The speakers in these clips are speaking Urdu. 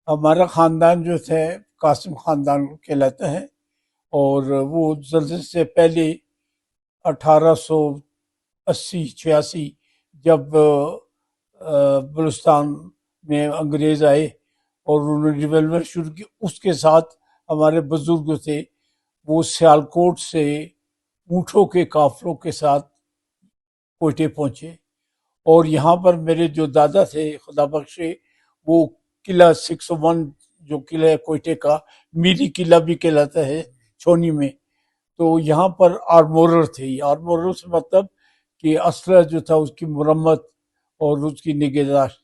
ہمارا خاندان جو ہے قاسم خاندان کہلاتا ہے، اور وہ زلزلے سے پہلے 1880-86 جب بلوچستان میں انگریز آئے اور انہوں نے ڈیولپمنٹ شروع کی، اس کے ساتھ ہمارے بزرگ جو تھے وہ سیالکوٹ سے اونٹوں کے قافلوں کے ساتھ کوئٹے پہنچے، اور یہاں پر میرے جو دادا تھے خدا بخشے، وہ قلعہ 601 جو قلعہ ہے کوئٹے کا، میری قلعہ بھی کہلاتا ہے چھونی میں، تو یہاں پر آرمورر تھے۔ آرمورر سے مطلب کہ اسلحہ جو تھا اس کی مرمت اور اس کی نگہداشت،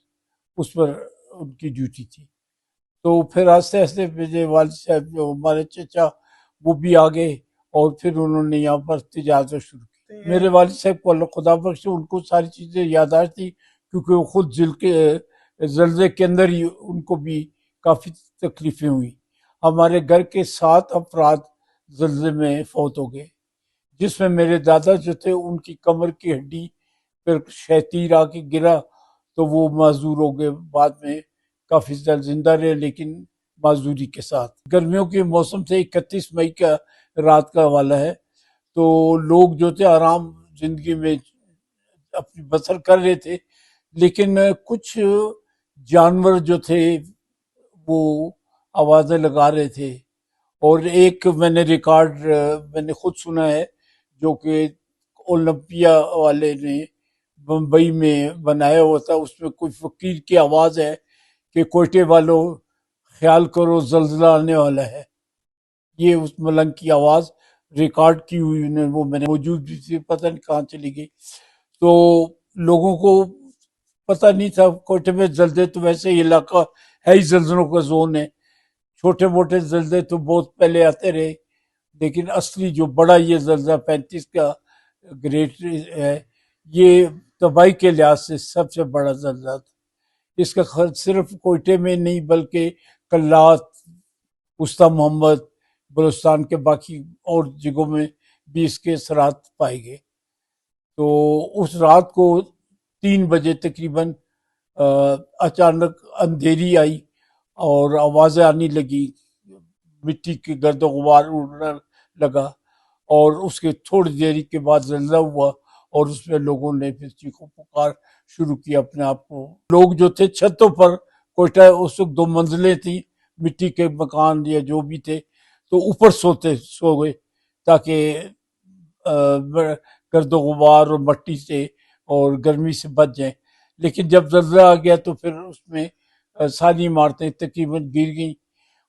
اس پر ان کی ڈیوٹی تھی۔ تو پھر آہستہ آہستہ میرے والد صاحب جو ہمارے چچا وہ بھی آ گئے، اور پھر انہوں نے یہاں پر تجارت شروع کی۔ میرے والد صاحب کو اللہ خدا بخش، ان کو ساری چیزیں یادداشت تھی، کیونکہ وہ خود زلزلے کے اندر ہی ان کو بھی کافی تکلیفیں ہوئی۔ ہمارے گھر کے 7 افراد زلزلے میں فوت ہو گئے، جس میں میرے دادا جو تھے ان کی کمر کی ہڈی پھر شتیر آ کے گرا، تو وہ معذور ہو گئے، بعد میں کافی زندہ رہے لیکن معذوری کے ساتھ۔ گرمیوں کے موسم سے 31 مئی کا رات کا حوالہ ہے، تو لوگ جو تھے آرام زندگی میں اپنی بسر کر رہے تھے، لیکن کچھ جانور جو تھے وہ آوازیں لگا رہے تھے، اور ایک میں نے ریکارڈ میں نے خود سنا ہے جو کہ اولمپیا والے نے بمبئی میں بنایا ہوا تھا، اس میں کوئی فقیر کی آواز ہے کہ کوئٹے والوں خیال کرو زلزلہ آنے والا ہے۔ یہ اس ملنگ کی آواز ریکارڈ کی ہوئی انہیں، وہ میں نے موجود بھی تھی، پتہ نہیں کہاں چلی گئی۔ تو لوگوں کو پتہ نہیں تھا، کوئٹے میں زلزلے تو ویسے ہی علاقہ ہے ہی زلزلوں کا زون ہے، چھوٹے موٹے زلزلے تو بہت پہلے آتے رہے، لیکن اصلی جو بڑا یہ زلزلہ 35 کا گریٹ ہے، یہ تباہی کے لحاظ سے سب سے بڑا زلزلہ تھا۔ اس کا خرچ صرف کوئٹے میں نہیں بلکہ کلات، وسطی محمد، بلوچستان کے باقی اور جگہوں میں بھی اس کے اثرات پائے گئے۔ تو اس رات کو 3 بجے تقریباً اچانک اندھیری آئی اور آوازیں آنے لگی، مٹی کے گرد و غبار اڑنے لگا، اور اس کے تھوڑی دیر کے بعد زلزلہ ہوا، اور اس میں لوگوں نے پھر چیخو پکار شروع کی اپنے آپ کو۔ لوگ جو تھے چھتوں پر، کوئٹہ اس وقت 2 منزلیں تھیں، مٹی کے مکان یا جو بھی تھے، تو اوپر سو گئے تاکہ گرد و غبار اور مٹی سے اور گرمی سے بچ جائیں۔ لیکن جب زلزلہ آ گیا تو پھر اس میں ساری عمارتیں تقریباً گر گئیں۔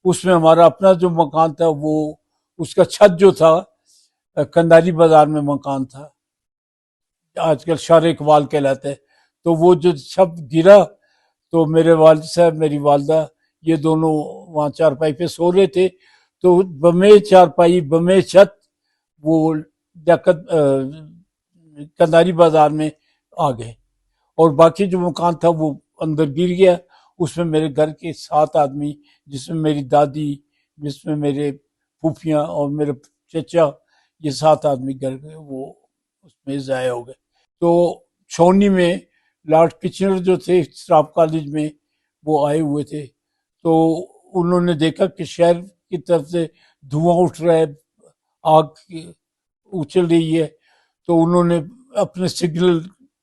اس میں ہمارا اپنا جو مکان تھا، وہ اس کا چھت جو تھا کنداری بازار میں مکان تھا، آج کل شار اقبال کہلاتا ہے، تو وہ جو چھت گرا تو میرے والد صاحب، میری والدہ، یہ دونوں وہاں چارپائی پہ سو رہے تھے، تو بمے چارپائی بمے چھت وہ کنداری بازار میں آ گئے، اور باقی جو مکان تھا وہ اندر گر گیا۔ اس میں میرے گھر کے 7 آدمی، جس میں میری دادی، جس میں میرے پھوپھیاں اور میرے چچا، یہ 7 آدمی گھر گئے، وہ اس میں ضائع ہو گئے۔ تو چھونی میں لارڈ کچنر جو تھے اسٹاف کالج میں، وہ آئے ہوئے تھے، تو انہوں نے دیکھا کہ شہر کی طرف سے دھواں اٹھ رہا ہے، آگ اچھل رہی ہے، تو انہوں نے اپنے سگنل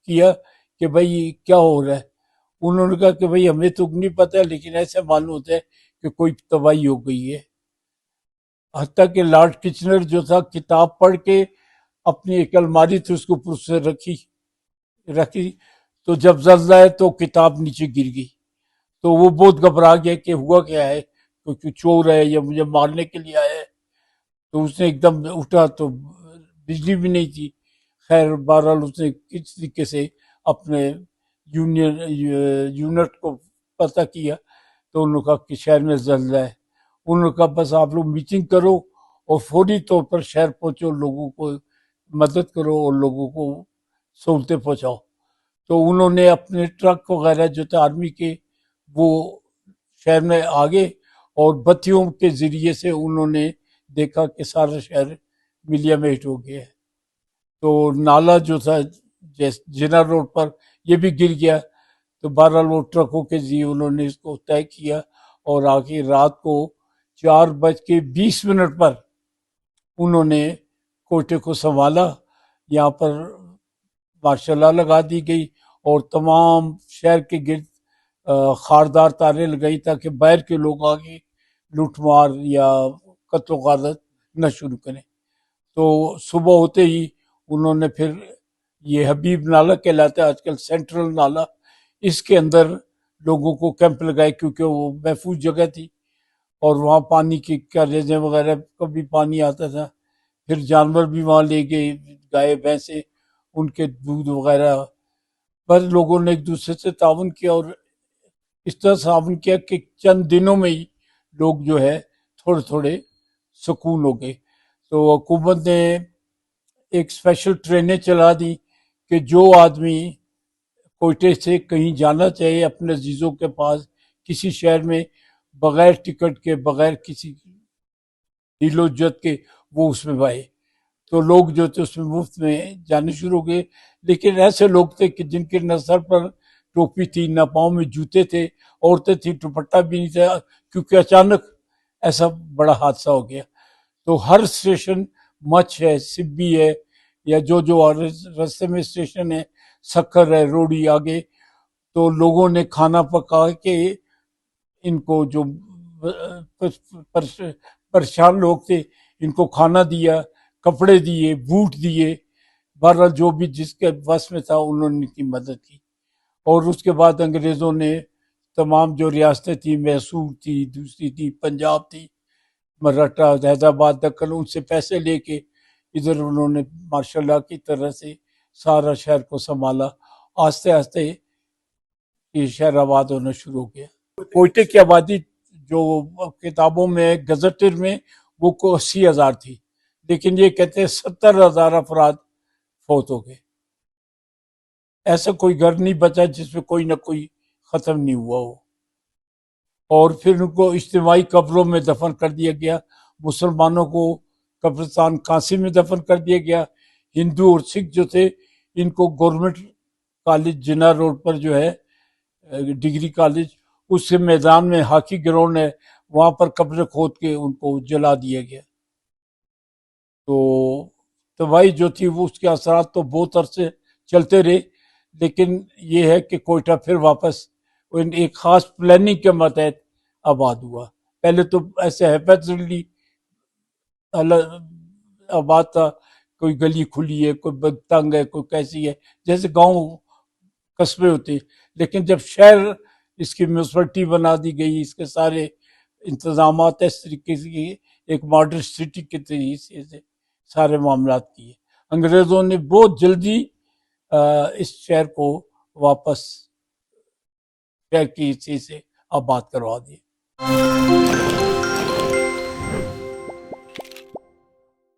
کیا کہ بھائی کیا ہو رہا ہے۔ انہوں نے کہا کہ بھائی ہمیں تو نہیں پتہ، لیکن ایسے معلوم ہوتا ہے کہ کوئی تباہی ہو گئی ہے۔ حتیٰ کہ لارڈ کچنر جو تھا کتاب پڑھ کے اپنی ایک الماری تھی اس کو اوپر سے رکھی، تو جب زلزلہ ہے تو کتاب نیچے گر گئی، تو وہ بہت گھبرا گیا کہ ہوا کیا ہے، کوئی چور ہے یا مجھے مارنے کے لیے آیا ہے۔ تو اس نے ایک دم اٹھا تو بجلی بھی نہیں تھی، خیر بہرحال اس نے کس طریقے سے اپنے یونٹ کو پتہ کیا، تو انہوں نے کہا کہ شہر میں زلزلہ ہے۔ انہوں نے کہا بس آپ لوگ میٹنگ کرو اور فوری طور پر شہر پہنچو، لوگوں کو مدد کرو اور لوگوں کو سہولتیں پہنچاؤ۔ تو انہوں نے اپنے ٹرک وغیرہ جو تھے آرمی کے، وہ شہر میں آگے، اور بتیوں کے ذریعے سے انہوں نے دیکھا کہ سارا شہر ملیا میٹ ہو گیا ہے۔ تو نالا جو تھا جنا روڈ پر، یہ بھی گر گیا، تو بہرحال وہ ٹرکوں کے ذریعے انہوں نے اس کو طے کیا، اور آخر رات کو 4:20 پر انہوں نے کوئٹے کو سنبھالا. یہاں پر ماشاء اللہ لگا دی گئی اور تمام شہر کے گرد خاردار تاریں لگائی تاکہ باہر کے لوگ آگے لوٹ مار یا قتل و غارت نہ شروع کریں. تو صبح ہوتے ہی انہوں نے پھر یہ حبیب نالہ کہلاتا ہے آج کل سینٹرل نالہ، اس کے اندر لوگوں کو کیمپ لگائے کیونکہ وہ محفوظ جگہ تھی اور وہاں پانی کی کاریزیں وغیرہ کبھی پانی آتا تھا. پھر جانور بھی وہاں لے گئے، گائے بھینسیں، ان کے دودھ وغیرہ. بس لوگوں نے ایک دوسرے سے تعاون کیا اور اس طرح تعاون کیا کہ چند دنوں میں ہی لوگ جو ہے تھوڑے تھوڑے سکون ہو گئے. تو حکومت نے ایک اسپیشل ٹرینیں چلا دی کہ جو آدمی کوئٹے سے کہیں جانا چاہیے اپنے عزیزوں کے پاس کسی شہر میں، بغیر ٹکٹ کے، بغیر کسی ڈھیل و جہد کے، وہ اس میں آئے. تو لوگ جو تھے اس میں مفت میں جانے شروع ہو گئے. لیکن ایسے لوگ تھے کہ جن کے نہ سر پر ٹوپی تھی، نہ پاؤں میں جوتے تھے، عورتیں تھیں دوپٹہ بھی نہیں تھا، کیونکہ اچانک ایسا بڑا حادثہ ہو گیا. تو ہر اسٹیشن مچھ ہے، سبی ہے، یا جو رستے میں اسٹیشن ہے، سکر ہے، روڑی آگے، تو لوگوں نے کھانا پکا کے ان کو جو پریشان لوگ تھے ان کو کھانا دیا، کپڑے دیے، بوٹ دیے. بہرحال جو بھی جس کے بس میں تھا انہوں نے ان کی مدد کی. اور اس کے بعد انگریزوں نے تمام جو ریاستیں تھیں، میسور تھی، دوسری تھی پنجاب تھی، مراٹھا، حیدرآباد، دکن، ان سے پیسے لے کے ادھر انہوں نے ماشاء اللہ کی طرح سے سارا شہر کو سنبھالا. آہستہ آہستہ یہ شہر آباد ہونا شروع ہو گیا. کوئٹے کی آبادی جو کتابوں میں گزٹر میں وہ 80,000 تھی، لیکن یہ کہتے ہیں 70,000 افراد فوت ہو گئے. ایسا کوئی گھر نہیں بچا جس میں کوئی نہ کوئی ختم نہیں ہوا ہو. اور پھر ان کو اجتماعی قبروں میں دفن کر دیا گیا. مسلمانوں کو قبرستان کانسی میں دفن کر دیا گیا. ہندو اور سکھ جو تھے ان کو گورنمنٹ کالج جنا روڈ پر جو ہے ڈگری کالج، اس کے میدان میں ہاکی گراؤنڈ ہے، وہاں پر قبریں کھود کے ان کو جلا دیا گیا. تو تباہی جو تھی وہ اس کے اثرات تو بہت عرصے چلتے رہے، لیکن یہ ہے کہ کوئٹہ پھر واپس ایک خاص پلاننگ کے ماتحت آباد ہوا. پہلے تو ایسے ہیپیچرلی آباد تھا، کوئی گلی کھلی ہے، کوئی تنگ ہے، کوئی کیسی ہے، جیسے گاؤں قصبے ہوتے ہیں. لیکن جب شہر اس کی میونسپلٹی بنا دی گئی، اس کے سارے انتظامات اس طریقے سے ایک ماڈرن سٹی کے طریقے سے سارے معاملات کیے. انگریزوں نے بہت جلدی اس شہر کو واپس شہر کی حصے سے آباد کروا دیا.